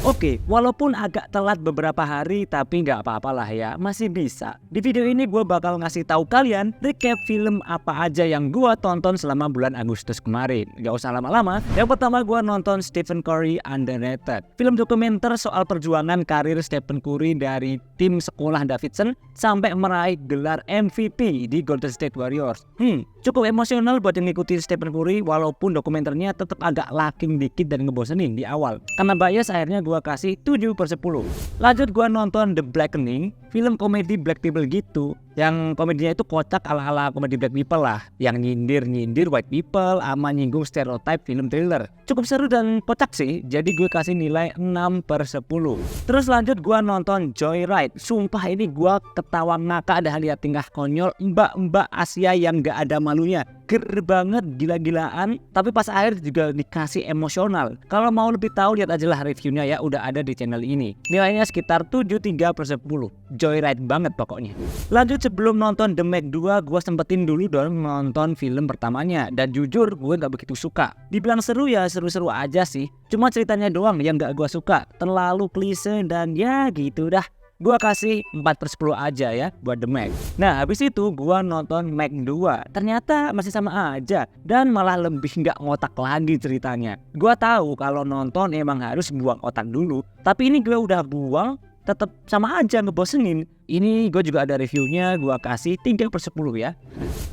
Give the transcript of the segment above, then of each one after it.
Oke, walaupun agak telat beberapa hari tapi nggak apa-apalah ya, masih bisa. Di video ini gue bakal ngasih tahu kalian recap film apa aja yang gue tonton selama bulan Agustus kemarin. Gak usah lama-lama. Yang pertama gue nonton Stephen Curry Underrated, film dokumenter soal perjuangan karir Stephen Curry dari tim sekolah Davidson sampai meraih gelar MVP di Golden State Warriors. Cukup emosional buat yang ngikutin Stephen Curry, walaupun dokumenternya tetap agak lacking dikit dan ngebosenin di awal. Karena bias akhirnya gue kasih 7/10. Lanjut gue nonton The Blackening, film komedi Black People gitu, yang komedinya itu kocak ala-ala komedi Black People lah, yang nyindir white people ama nyinggung stereotype film thriller. Cukup seru dan kocak sih, jadi gue kasih nilai 6/10. Terus lanjut gue nonton Joyride. Sumpah ini gue ketawa ngakak dah lihat tingkah konyol mbak-mbak Asia yang gak ada malunya. Ger banget, gila-gilaan, tapi pas akhir juga dikasih emosional. Kalau mau lebih tahu lihat aja lah reviewnya ya, udah ada di channel ini. Nilainya sekitar 7/3/10. Joyride banget pokoknya. Lanjut, sebelum nonton The Meg 2, gue sempetin dulu dong nonton film pertamanya, dan jujur gue gak begitu suka. Dibilang seru ya seru-seru aja sih, cuma ceritanya doang yang gak gue suka, terlalu klise dan ya gitu dah. Gue kasih 4/10 aja ya buat The Meg. Nah habis itu gue nonton Meg 2. Ternyata masih sama aja, dan malah lebih gak ngotak lagi ceritanya. Gue tahu kalau nonton emang harus buang otak dulu, tapi ini gue udah buang, tetap sama aja ngebosenin. Ini gue juga ada reviewnya, gue kasih 3/10 ya.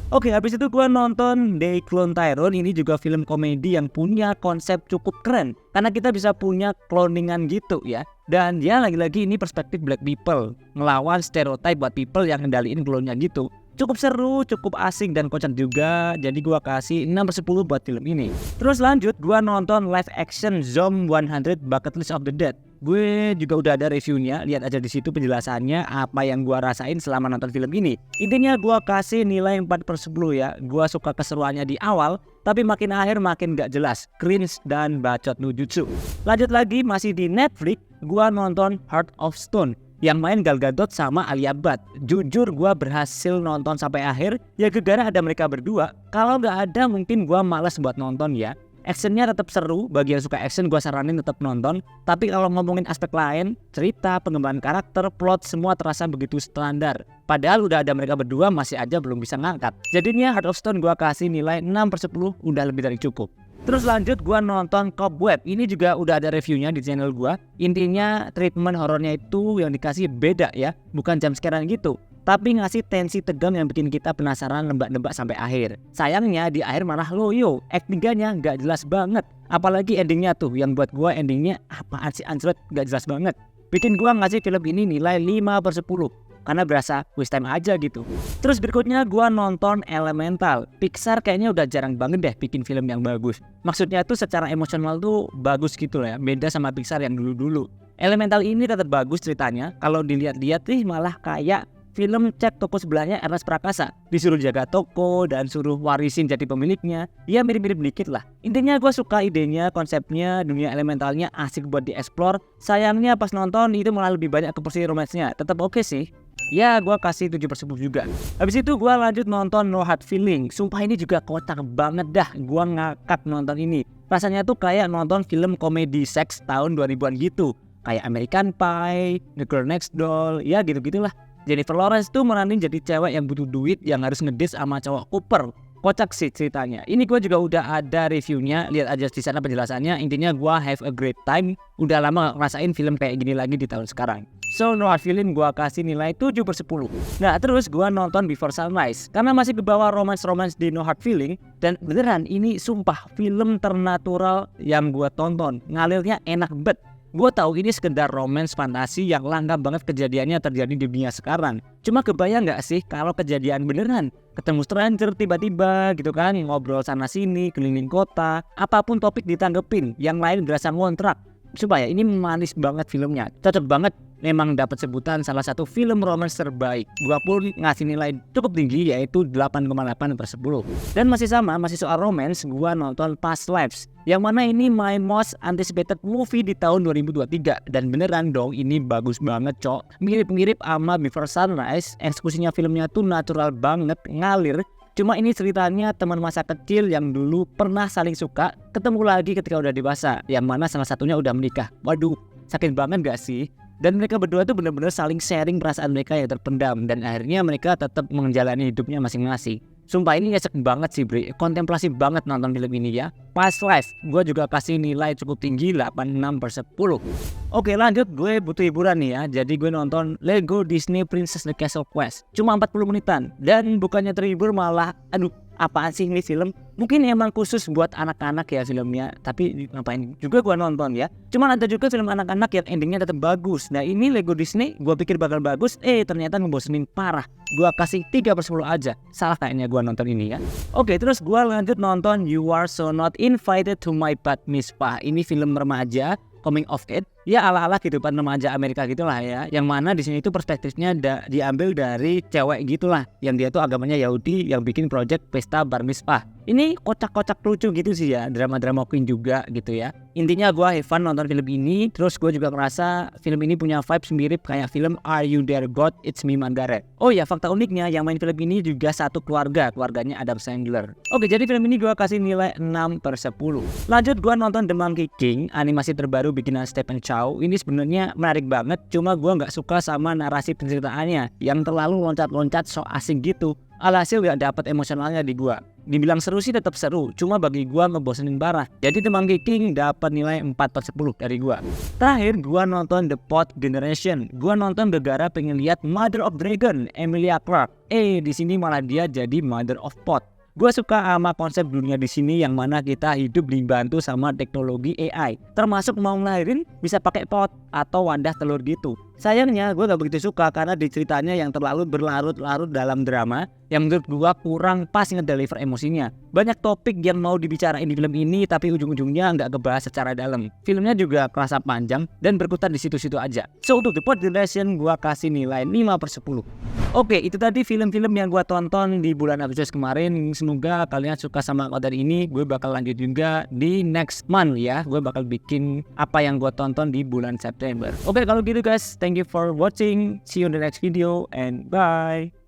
Oke, habis itu gue nonton They Clone Tyrone. Ini juga film komedi yang punya konsep cukup keren, karena kita bisa punya cloningan gitu ya. Dan ya lagi-lagi ini perspektif black people ngelawan stereotype buat people yang ngendaliin klonnya gitu. Cukup seru, cukup asik dan kocak juga. Jadi gua kasih 6/10 buat film ini. Terus lanjut gua nonton live action Zom 100 Bucket List of the Dead. Gue juga udah ada reviewnya, lihat aja di situ penjelasannya apa yang gua rasain selama nonton film ini. Intinya gua kasih nilai 4/10 ya. Gua suka keseruannya di awal, tapi makin akhir makin gak jelas, cringe dan bacot no jutsu. Lanjut lagi masih di Netflix, gua nonton Heart of Stone yang main Gal Gadot sama Alia Bhatt. Jujur gue berhasil nonton sampai akhir ya gara-gara ada mereka berdua. Kalau nggak ada mungkin gue malas buat nonton ya. Actionnya tetap seru, bagi yang suka action gue saranin tetap nonton. Tapi kalau ngomongin aspek lain, cerita, pengembangan karakter, plot semua terasa begitu standar. Padahal udah ada mereka berdua masih aja belum bisa ngangkat. Jadinya Heart of Stone gue kasih nilai 6/10, udah lebih dari cukup. Terus lanjut gue nonton Cobweb. Ini juga udah ada reviewnya di channel gue. Intinya treatment horornya itu yang dikasih beda ya, bukan jumpscare gitu, tapi ngasih tensi tegang yang bikin kita penasaran nebak-nebak sampai akhir. Sayangnya di akhir malah loyo, actingnya gak jelas banget. Apalagi endingnya tuh yang buat gue endingnya apaan sih anjret, gak jelas banget. Bikin gue ngasih film ini nilai 5/10. Karena berasa waste time aja gitu. Terus berikutnya gue nonton Elemental. Pixar kayaknya udah jarang banget deh bikin film yang bagus. Maksudnya tuh secara emosional tuh bagus gitu lah ya, beda sama Pixar yang dulu-dulu. Elemental ini tetap bagus ceritanya. Kalau dilihat-lihat nih malah kayak film cek toko sebelahnya Ernest Prakasa. Disuruh jaga toko dan suruh warisin jadi pemiliknya. Ya mirip-mirip dikit lah. Intinya gue suka idenya, konsepnya, dunia elementalnya asik buat dieksplor. Sayangnya pas nonton itu malah lebih banyak ke porsi romansnya. Tetap oke sih. Ya gue kasih 7/10 juga. Habis itu gue lanjut nonton No Hard Feeling. Sumpah ini juga kocak banget dah. Gue ngakak nonton ini. Rasanya tuh kayak nonton film komedi seks tahun 2000-an gitu. Kayak American Pie, The Girl Next Door, ya gitu-gitulah. Jennifer Lawrence tuh meranin jadi cewek yang butuh duit, yang harus ngedis sama cowok Cooper. Kocak sih ceritanya. Ini gue juga udah ada reviewnya, lihat aja di sana penjelasannya. Intinya gue have a great time. Udah lama ngerasain film kayak gini lagi di tahun sekarang. So No Hard Feeling gue kasih nilai 7/10. Nah terus gue nonton Before Sunrise karena masih kebawa romance di No Hard Feeling. Dan beneran ini sumpah film ternatural yang gue tonton. Ngalirnya enak banget. Gue tahu ini sekedar romance fantasi yang langka banget kejadiannya terjadi di dunia sekarang. Cuma kebayang gak sih kalau kejadian beneran? Ketemu stranger tiba-tiba gitu kan, ngobrol sana sini, keliling kota, apapun topik ditanggepin, yang lain berasa ngontrak. Supaya ini manis banget filmnya, cocok banget. Memang dapat sebutan salah satu film romance terbaik. Gua pun ngasih nilai cukup tinggi yaitu 8,8/10. Dan masih soal romance, gua nonton Past Lives. Yang mana ini my most anticipated movie di tahun 2023. Dan beneran dong ini bagus banget cok. Mirip-mirip sama Before Sunrise. Eksekusinya filmnya tuh natural banget, ngalir. Cuma ini ceritanya teman masa kecil yang dulu pernah saling suka ketemu lagi ketika udah dewasa, yang mana salah satunya udah menikah. Waduh, Sakit banget gak sih? Dan mereka berdua tuh bener-bener saling sharing perasaan mereka yang terpendam, dan akhirnya mereka tetap menjalani hidupnya masing-masing. Sumpah ini ngecek banget sih Bre, kontemplasi banget nonton film ini ya. Past Life, gue juga kasih nilai cukup tinggi 86/10. Oke lanjut, gue butuh hiburan nih ya. Jadi gue nonton Lego Disney Princess The Castle Quest, cuma 40 menitan. Dan bukannya terhibur malah, aduh apaan sih ini film? Mungkin emang khusus buat anak-anak ya filmnya, tapi ngapain juga gua nonton ya. Cuman ada juga film anak-anak yang endingnya tetap bagus. Nah ini Lego Disney gua pikir bakal bagus, ternyata ngebosenin parah. Gua kasih 3/10 aja. Salah kayaknya gua nonton ini ya. Oke, terus gua lanjut nonton You Are So Not Invited to My Bat Mitzvah. Ini film remaja coming of age, ya ala-ala kehidupan remaja Amerika gitulah ya. Yang mana di sini itu perspektifnya diambil dari cewek gitulah, yang dia tuh agamanya Yahudi yang bikin project pesta bar mitzvah. Ini kocak-kocak lucu gitu sih ya, drama-drama queen juga gitu ya. Intinya gue have fun nonton film ini, terus gue juga ngerasa film ini punya vibes mirip kayak film Are You There God? It's Me Margaret. Oh ya, fakta uniknya yang main film ini juga satu keluarganya Adam Sandler. Oke, jadi film ini gue kasih nilai 6/10. Lanjut gue nonton The Monkey King, animasi terbaru bikinan Stephen Chow. Ini sebenarnya menarik banget, cuma gue nggak suka sama narasi penceritaannya yang terlalu loncat-loncat so asing gitu. Alhasil gak dapet emosionalnya di gua. Dibilang seru sih tetap seru, cuma bagi gua ngebosenin parah. Jadi The Monkey King dapat nilai 4/10 dari gua. Terakhir gua nonton The Pod Generation. Gua nonton gara-gara pengen lihat Mother of Dragon, Emilia Clarke. Di sini malah dia jadi Mother of Pod. Gue suka sama konsep dunia di sini yang mana kita hidup dibantu sama teknologi AI, termasuk mau ngelahirin bisa pakai pot atau wadah telur gitu. Sayangnya gue gak begitu suka karena di ceritanya yang terlalu berlarut-larut dalam drama yang menurut gue kurang pas ngedeliver emosinya. Banyak topik yang mau dibicarain di film ini tapi ujung-ujungnya gak kebahas secara dalam. Filmnya juga kerasa panjang dan berkutat di situ-situ aja. So untuk The Pod Generation gue kasih nilai 5/10. Oke, itu tadi film-film yang gue tonton di bulan Agustus kemarin. Semoga kalian suka sama konten ini. Gue bakal lanjut juga di next month ya. Gue bakal bikin apa yang gue tonton di bulan September. Oke, kalau gitu guys, thank you for watching. See you in the next video and bye.